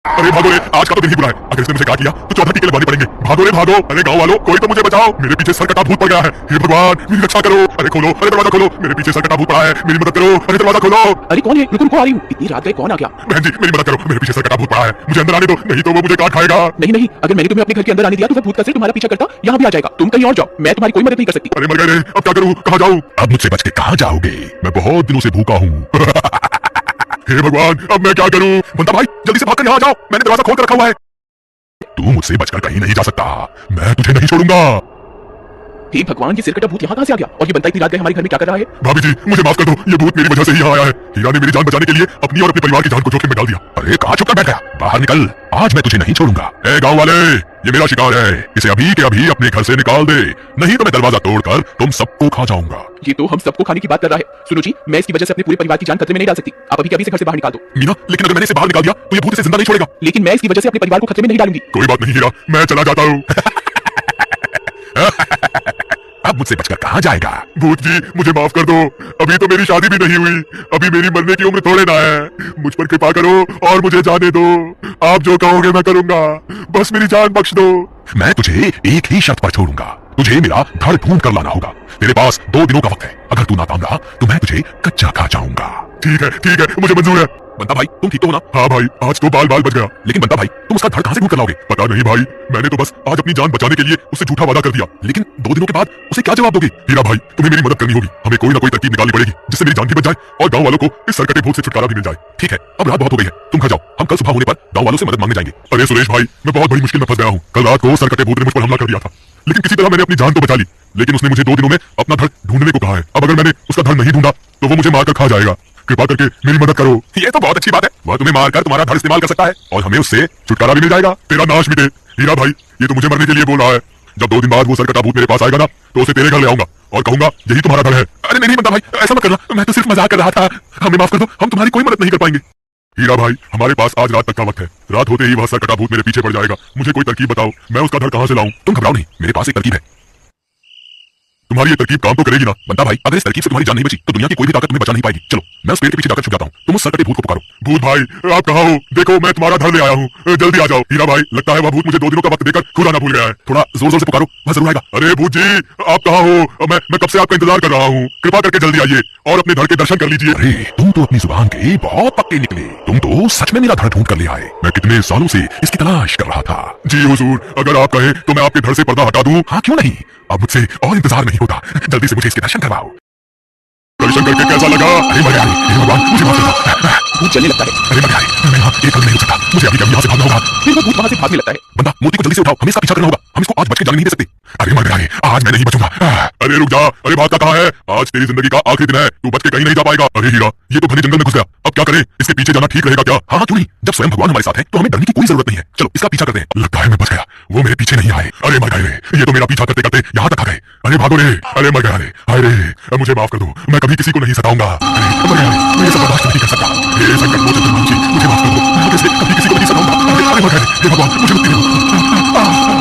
अरे भागो रे, आज का तो दिन ही बुरा है। अगर इसने मुझे काट लिया तो 14 टीके लगवाने पड़ेंगे। भागो रे भागो। अरे गांव वालों, कोई तो मुझे बचाओ, मेरे पीछे सरकटा भूत पड़ गया है। हे भगवान, मेरी रक्षा करो। अरे खोलो, अरे दरवाजा खोलो, मेरे पीछे सरकटा भूत पड़ा है, मेरी मदद करो। अरे दरवाजा खोलो। अरे कौन है? रुको रुको, आ रही हूँ। इतनी रात गए कौन आ गया? बहन जी मेरी मदद करो, मेरे पीछे सरकटा भूत पड़ा है, मुझे अंदर आने दो, नहीं तो वो मुझे काट खाएगा। नहीं नहीं, अगर मैंने तुम्हें अपने घर के अंदर आने दिया तो वो भूत का सिर तुम्हारा पीछा करता यहाँ भी आ जाएगा। तुम कहीं और जाओ, मैं तुम्हारी कोई मदद नहीं कर सकती। अरे मर गए रे, अब क्या करूँ, कहाँ जाऊँ? अब मुझसे बच के कहाँ जाओगे? मैं बहुत दिनों से भूखा हूँ। हे भगवान, अब मैं क्या करूँ? बंदा भाई जल्दी से भागकर यहाँ जाओ, मैंने दरवाजा खोल कर रखा हुआ है। तू मुझसे बचकर कहीं नहीं जा सकता, मैं तुझे नहीं छोड़ूंगा। हे भगवान, ये सिरकटा भूत यहाँ कहाँ से आ गया? और ये बनता इतनी रात गए हमारे घर में क्या कर रहा है? भाभी जी मुझे माफ कर दो, ये भूत मेरी वजह से ही यहाँ आया है। हीरा ने मेरी जान बचाने के लिए अपनी और अपने परिवार की जान को जोखिम में डाल दिया। अरे कहाँ छुप कर बैठ गया? बाहर निकल, आज मैं तुझे नहीं छोड़ूंगा। ए गांव वाले, ये मेरा शिकार है, इसे अभी के अभी अपने घर से निकाल दे, नहीं तो मैं दरवाजा तोड़कर तुम सबको खा जाऊंगा। ये तो हम सबको खाने की बात कर रहा है। सुनो जी, मैं इसकी वजह से अपने पूरे परिवार की जान खतरे में नहीं डाल सकती। आप अभी के अभी से घर से बाहर निकाल दो। मीना, लेकिन अगर मैंने इसे बाहर निकाल दिया तो ये भूत इसे जिंदा नहीं छोड़ेगा। लेकिन मैं इसकी वजह से अपने परिवार को खतरे में नहीं डालूंगी। कोई बात नहीं हीरा, मैं चला जाता हूँ। अब मुझसे बचकर कहाँ जाएगा? भूत जी मुझे माफ कर दो, अभी तो मेरी शादी भी नहीं हुई, अभी मेरी मरने की उम्र थोड़े ना है। मुझ पर कृपा करो और मुझे जाने दो, आप जो कहोगे मैं करूंगा, बस मेरी जान बख्श दो। मैं तुझे एक ही शर्त पर छोड़ूंगा, तुझे मेरा धड़ ढूंढ कर लाना होगा। तेरे पास 2 दिनों का वक्त है, अगर तू नाकाम रहा तो मैं तुझे कच्चा खा जाऊंगा। ठीक है, मुझे मंजूर है। बंता भाई तुम ठीक तो हो ना? हाँ भाई, आज तो बाल बाल बच गया। लेकिन बंता भाई तुम उसका धड़ कहाँ से ढूंढ कर लाओगे? पता नहीं भाई, मैंने तो बस आज अपनी जान बचाने के लिए उससे झूठा वादा कर दिया, लेकिन 2 दिनों के बाद उसे क्या जवाब दोगे? हीरा भाई तुम्हें मेरी मदद करनी होगी, हमें कोई ना कोई तरकीब निकालनी पड़ेगी जिससे मेरी जान भी बच जाए और गाँव वालों को इस सरकटे भूत से छुटकारा भी मिल जाए। ठीक है, अब रात बहुत हो गई है, तुम घर जाओ, हम कल सुबह होने पर गाँव वालों से मदद मांगने जाएंगे। अरे सुरेश भाई, मैं बहुत बड़ी मुश्किल में फंस गया हूँ। कल रात को सरकटे भूत ने मुझ पर हमला कर दिया था, लेकिन किसी तरह मैंने अपनी जान तो बचा ली, लेकिन उसने मुझे 2 दिनों में अपना धड़ ढूंढने को कहा है। अब अगर मैंने उसका धड़ नहीं ढूंढा तो वो मुझे मारकर खा जाएगा। कृपा करके मेरी मदद करो। ये तो बहुत अच्छी बात है, वह तुम्हें मारकर तुम्हारा धड़ इस्तेमाल कर सकता है और हमें उससे छुटकारा भी मिल जाएगा, तेरा नाश मिटे। हीरा भाई ये तो मुझे मरने के लिए बोल रहा है, जब 2 दिन बाद वो सरकटा भूत मेरे पास आएगा ना तो उसे तेरे घर ले आऊंगा और कहूंगा यही तुम्हारा धड़ है। अरे नहीं बंदा भाई, ऐसा मत करना, मैं तो सिर्फ मजाक कर रहा था, हमें माफ कर दो, हम तुम्हारी कोई मदद नहीं कर पाएंगे। हीरा भाई हमारे पास आज रात तक का वक्त है, रात होते ही वह सरकटा भूत मेरे पीछे पड़ जाएगा, मुझे कोई तरकीब बताओ, मैं उसका धड़ कहाँ से लाऊं? तुम घबराओ नहीं, मेरे पास एक तरकीब है। तुम्हारी ये तरकीब काम तो करेगी ना? बंता भाई अगर इस तरकीब से तुम्हारी जान नहीं बची तो दुनिया की कोई भी ताकत तुम्हें बचा नहीं पाएगी। चलो मैं उस पेड़ के पीछे जाकर छुप जाता हूँ, तुम उस सरकटे भूत को पुकारो। भूत भाई आप कहाँ हो? देखो मैं तुम्हारा धड़ ले आया हूँ, जल्दी आ जाओ। हीरा भाई लगता है वह भूत मुझे 2 दिनों का वक्त देकर खुद आना भूल गया है, थोड़ा जोर जोर से पुकारो, वह जरूर आएगा। अरे भूत जी आप कहाँ हो? मैं कब से आपका इंतजार कर रहा हूँ, कृपा करके जल्दी आइए और अपने धड़ के दर्शन कर लीजिए। अरे तुम तो अपनी जुबान के बहुत पक्के निकले, तुम तो सच में मेरा धड़ ढूंढ कर ले आए, मैं कितने सालों से इसकी तलाश कर रहा था। जी हुजूर, अगर आप कहें तो मैं आपके धड़ से पर्दा हटा दूं। हाँ क्यों नहीं, अब मुझसे और इंतजार नहीं होता, जल्दी से मुझे इसके दर्शन करवाओ। दर्शन करके कैसा लगा? अरे मर गया, भगवान मुझे माफ कर दो, भूत चलने लगता है। अरे मर गया, मैं यहाँ एक पल नहीं रुक सकता, मुझे अभी यहाँ से भागना होगा। फिर वो भूत वहां से भागने लगता है। बंदा मूर्ति को जल्दी से उठाओ, हमें इसका पीछा करना होगा, हम इसको आज बच के जाने नहीं दे सकते। अरे मर गया, आज मैं नहीं बचूंगा। अरे रुक जा, अरे भागता कहाँ है? आज तेरी जिंदगी का आखिरी दिन है, तू बच के कहीं नहीं जा पाएगा। अरे हीरा ये तो घने जंगल में घुस गया, अब क्या करें? इसके पीछे जाना ठीक रहेगा क्या? हाँ क्यों नहीं, जब स्वयं भगवान हमारे साथ है तो हमें डरने की कोई जरूरत नहीं है। चलो इसका पीछा करते हैं। लगता है मैं बच गया, वो मेरे पीछे नहीं आए। अरे मर गए, ये तो मेरा पीछा करते करते यहाँ तक आ गए। अरे भागो रे, अरे मर गया रे, अरे मुझे माफ कर दो, मैं कभी किसी को नहीं सताऊंगा। मर गया, मैं ये सब बर्दाश्त नहीं कर सकता, ये संकट मोचन मुझे माफ कर दो, मैं कभी किसी को नहीं सताऊंगा। अरे मर गया, हे भगवान मुझे मुक्ति दो।